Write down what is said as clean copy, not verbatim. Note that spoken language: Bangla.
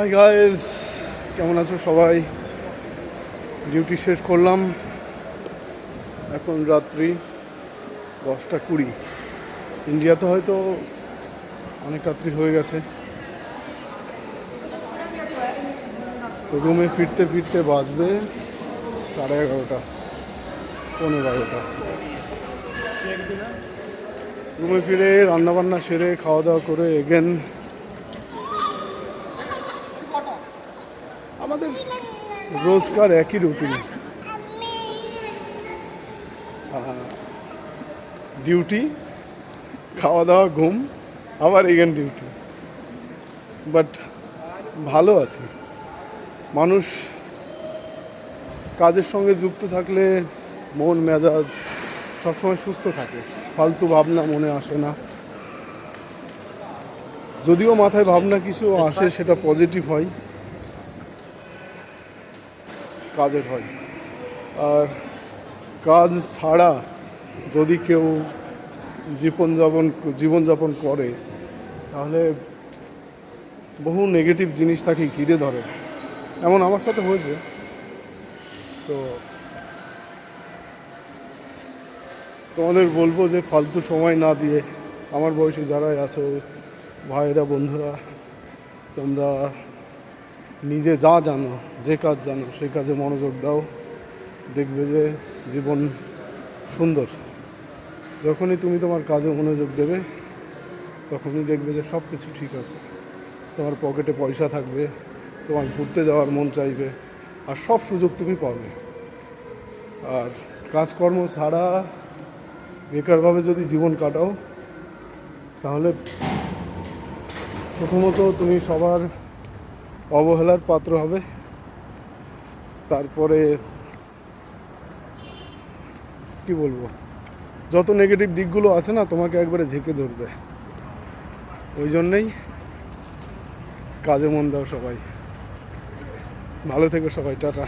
হাই গাইস, কেমন আছো সবাই? ডিউটি শেষ করলাম, এখন রাত্রি 10টা 20। ইন্ডিয়াতে হয়তো অনেক রাত্রি হয়ে গেছে। তো রুমে ফিরতে ফিরতে বাজবে 11:30, 11:15। রুমে ফিরে রান্নাবান্না সেরে খাওয়া দাওয়া করে এগেন আমাদের রোজকার একই রুটিন, ডিউটি, খাওয়া দাওয়া, ঘুম, আবার এগেন ডিউটি। বাট ভালো আছি। মানুষ কাজের সঙ্গে যুক্ত থাকলে মন মেজাজ সবসময় সুস্থ থাকে, ফালতু ভাবনা মনে আসে না। যদিও মাথায় ভাবনা কিছু আসে, সেটা পজিটিভ হয়, কাজের হয়। আর কাজ ছাড়া যদি কেউ জীবনযাপন করে, তাহলে বহু নেগেটিভ জিনিস তাকে ঘিরে ধরে। এমন আমার সাথে হয়েছে। তো তোমাদের বলবো যে ফালতু সময় না দিয়ে, আমার বয়সী যারাই আছো, ভাইরা, বন্ধুরা, তোমরা নিজে যা জানো, যে কাজ জানো, সেই কাজে মনোযোগ দাও। দেখবে যে জীবন সুন্দর। যখনই তুমি তোমার কাজে মনোযোগ দেবে, তখনই দেখবে যে সব কিছু ঠিক আছে। তোমার পকেটে পয়সা থাকবে, তোমার ঘুরতে যাওয়ার মন চাইবে, আর সব সুযোগ তুমি পাবে। আর কাজকর্ম ছাড়া বেকারভাবে যদি জীবন কাটাও, তাহলে প্রথমত তুমি সবার অবহেলার পাত্র হবে। তারপরে কি বলবো, যত নেগেটিভ দিকগুলো আছে না, তোমাকে একবারে ঝেঁকে ধরবে। ওই জন্যেই কাজে মন দাও সবাই। ভালো থেকো সবাই, টাটা।